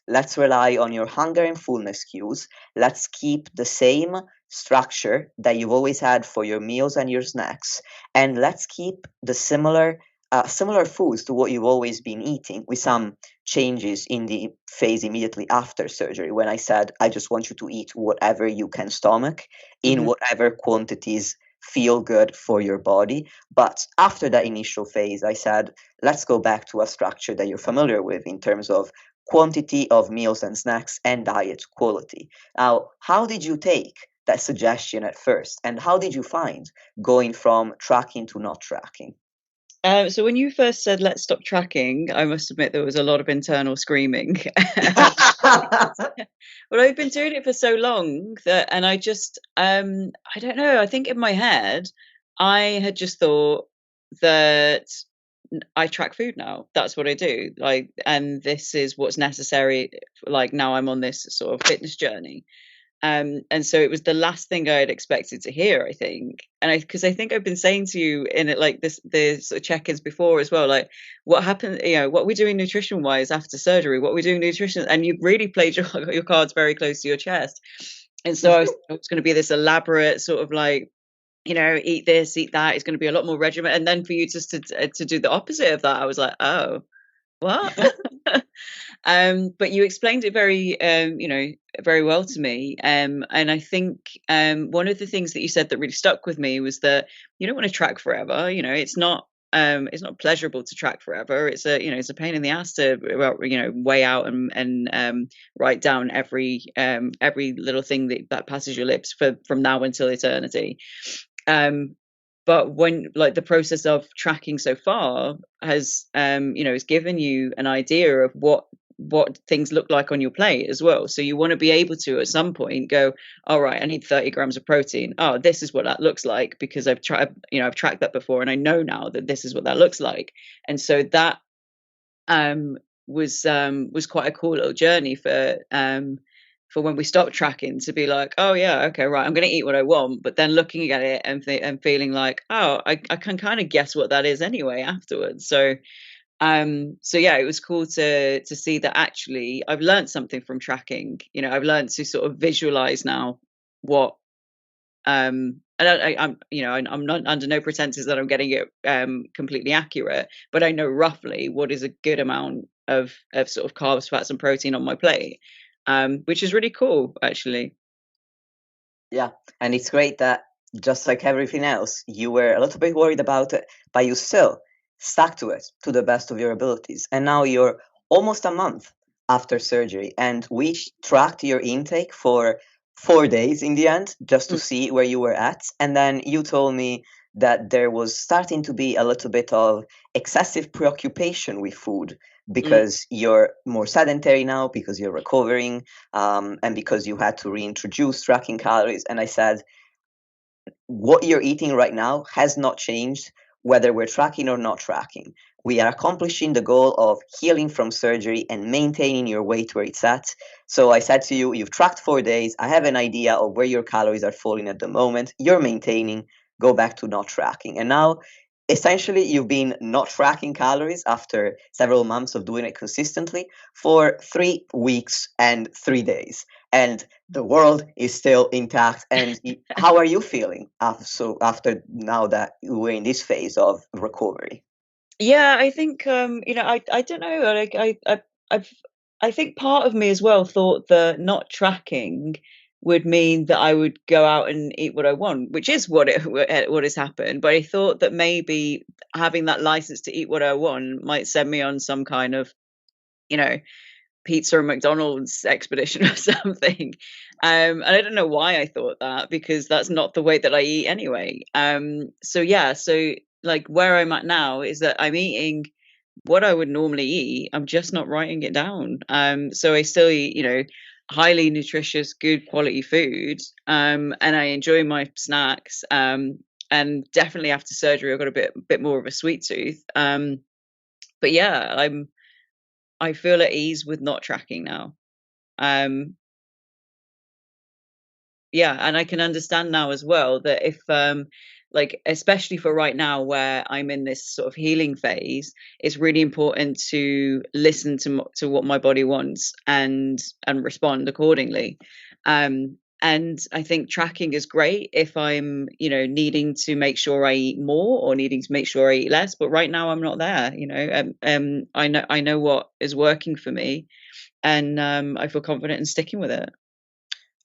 Speaker 3: Let's rely on your hunger and fullness cues. Let's keep the same structure that you've always had for your meals and your snacks. And let's keep the similar foods to what you've always been eating, with some changes in the phase immediately after surgery, when I said, I just want you to eat whatever you can stomach in whatever quantities feel good for your body. But after that initial phase, I said, let's go back to a structure that you're familiar with in terms of quantity of meals and snacks and diet quality. Now, how did you take that suggestion at first? And how did you find going from tracking to not tracking?
Speaker 2: So when you first said, let's stop tracking, I must admit there was a lot of internal screaming. Well, I've been doing it for so long and I just, I don't know, I think in my head, I had just thought that I track food now. That's what I do. Like, and this is what's necessary. Like now I'm on this sort of fitness journey. And so it was the last thing I had expected to hear, I think. And because I think I've been saying to you in it like this, the sort of check-ins before as well, like what happened, what we're doing nutrition wise after surgery, what we're doing nutrition, and you really played your cards very close to your chest. And so I was going to be this elaborate sort of like, eat this, eat that. It's going to be a lot more regimen. And then for you just to do the opposite of that, I was like, oh, what? But you explained it very, very well to me. And I think one of the things that you said that really stuck with me was that you don't want to track forever. It's not pleasurable to track forever. It's a pain in the ass to weigh out and write down every little thing that passes your lips from now until eternity. But when like the process of tracking so far has has given you an idea of what things look like on your plate as well. So you want to be able to at some point go, all right, I need 30 grams of protein. Oh, this is what that looks like because I've tracked that before and I know now that this is what that looks like. And so that was quite a cool little journey for when we stopped tracking to be like, oh yeah, okay, right, I'm going to eat what I want, but then looking at it and feeling like, oh, I can kind of guess what that is anyway afterwards. So yeah, it was cool to see that actually I've learned something from tracking. I've learned to sort of visualize now what and I'm not under no pretenses that I'm getting it completely accurate, but I know roughly what is a good amount of sort of carbs, fats, and protein on my plate, which is really cool, actually.
Speaker 3: Yeah, and it's great that just like everything else, you were a little bit worried about it, but you still stuck to it to the best of your abilities. And now you're almost a month after surgery, and we tracked your intake for 4 days in the end just to see where you were at. And then you told me that there was starting to be a little bit of excessive preoccupation with food because you're more sedentary now, because you're recovering, and because you had to reintroduce tracking calories. And I said, what you're eating right now has not changed, whether we're tracking or not tracking. We are accomplishing the goal of healing from surgery and maintaining your weight where it's at. So I said to you, you've tracked 4 days. I have an idea of where your calories are falling at the moment. You're maintaining. Go back to not tracking. And now, essentially, you've been not tracking calories after several months of doing it consistently for 3 weeks and 3 days. And the world is still intact. And how are you feeling after now that we're in this phase of recovery?
Speaker 2: Yeah, I think I don't know. Like I think part of me as well thought that not tracking would mean that I would go out and eat what I want, which is what has happened. But I thought that maybe having that license to eat what I want might send me on some kind of, pizza or McDonald's expedition or something. And I don't know why I thought that, because that's not the way that I eat anyway. So yeah, so like where I'm at now is that I'm eating what I would normally eat. I'm just not writing it down. So I still eat, highly nutritious, good quality food. And I enjoy my snacks. And definitely after surgery, I've got a bit more of a sweet tooth. But yeah, I feel at ease with not tracking now. Yeah, and I can understand now as well that if like especially for right now where I'm in this sort of healing phase, it's really important to listen to what my body wants and respond accordingly. And I think tracking is great if I'm, needing to make sure I eat more or needing to make sure I eat less. But right now I'm not there. I know what is working for me, and I feel confident in sticking with it.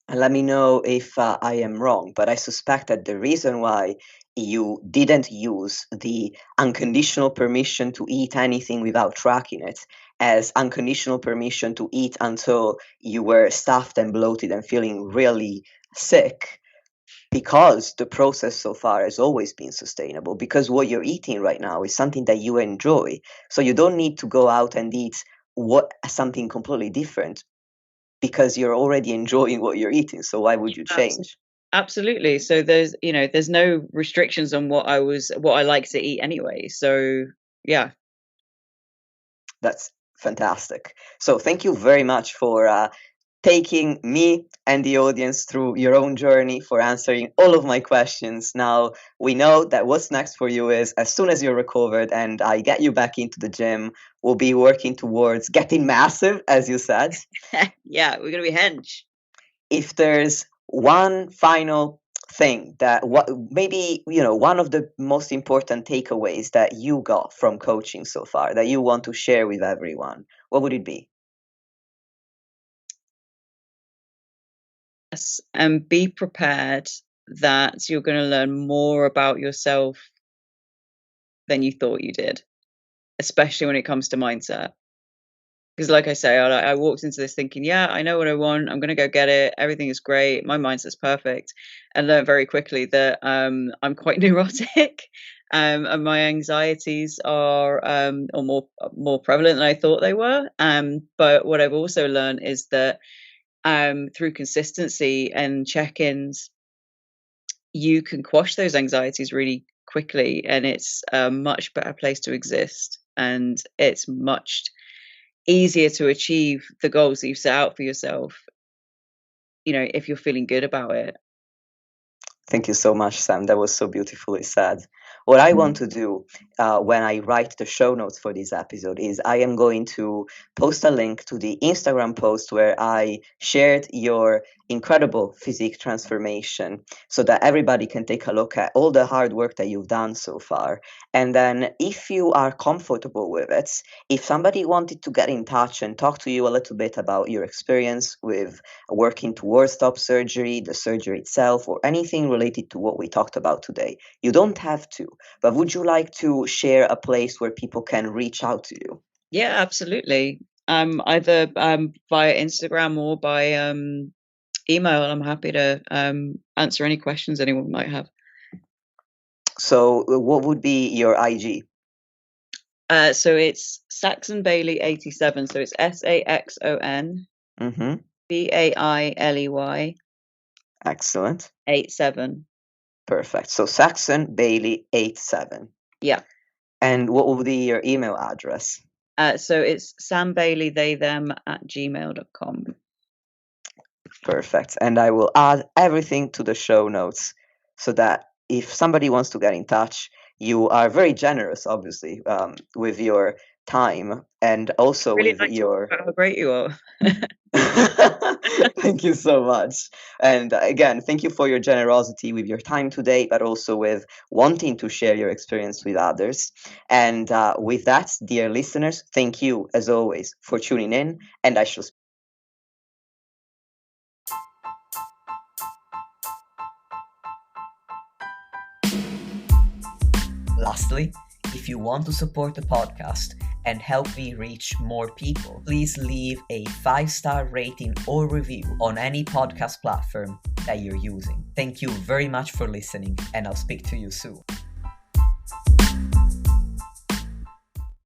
Speaker 3: And let me know if I am wrong, but I suspect that the reason why you didn't use the unconditional permission to eat anything without tracking it as unconditional permission to eat until you were stuffed and bloated and feeling really sick, because the process so far has always been sustainable, because what you're eating right now is something that you enjoy. So you don't need to go out and eat something completely different, because you're already enjoying what you're eating. So why would you change?
Speaker 2: Absolutely. So there's no restrictions on what I like to eat anyway. So yeah.
Speaker 3: That's fantastic. So thank you very much for taking me and the audience through your own journey, for answering all of my questions. Now we know that what's next for you is, as soon as you're recovered and I get you back into the gym, we'll be working towards getting massive, as you said.
Speaker 2: Yeah, we're going to be hench.
Speaker 3: If there's one final thing that what maybe one of the most important takeaways that you got from coaching so far that you want to share with everyone, what would it be?
Speaker 2: Yes, and be prepared that you're going to learn more about yourself than you thought you did, especially when it comes to mindset. Because like I say, I walked into this thinking, yeah, I know what I want. I'm going to go get it. Everything is great. My mindset's perfect. And learned very quickly that I'm quite neurotic. And my anxieties are more prevalent than I thought they were. But what I've also learned is that through consistency and check-ins, you can quash those anxieties really quickly, and it's a much better place to exist. And it's much easier to achieve the goals that you've set out for yourself, if you're feeling good about it.
Speaker 3: Thank you so much, Sam. That was so beautifully said. What I want to do when I write the show notes for this episode is I am going to post a link to the Instagram post where I shared your incredible physique transformation so that everybody can take a look at all the hard work that you've done so far. And then if you are comfortable with it, if somebody wanted to get in touch and talk to you a little bit about your experience with working towards top surgery, the surgery itself, or anything related to what we talked about today, you don't have to, but would you like to share a place where people can reach out to you?
Speaker 2: Yeah, absolutely. Either via Instagram or by email. I'm happy to answer any questions anyone might have.
Speaker 3: So what would be your IG?
Speaker 2: So it's Saxon Bailey 87. So it's SAXON BAILEY.
Speaker 3: Excellent.
Speaker 2: 87.
Speaker 3: Perfect. So Saxon Bailey 87.
Speaker 2: Yeah.
Speaker 3: And what will be your email address?
Speaker 2: So it's sambaileytheydem@gmail.com.
Speaker 3: Perfect. And I will add everything to the show notes so that if somebody wants to get in touch, you are very generous, obviously, with your time and also
Speaker 2: Really
Speaker 3: with
Speaker 2: nice
Speaker 3: your...
Speaker 2: how great you are.
Speaker 3: Thank you so much. And again, thank you for your generosity with your time today, but also with wanting to share your experience with others. And with that, dear listeners, thank you as always for tuning in, and I shall
Speaker 1: Lastly, if you want to support the podcast and help me reach more people, please leave a 5-star rating or review on any podcast platform that you're using. Thank you very much for listening, and I'll speak to you soon.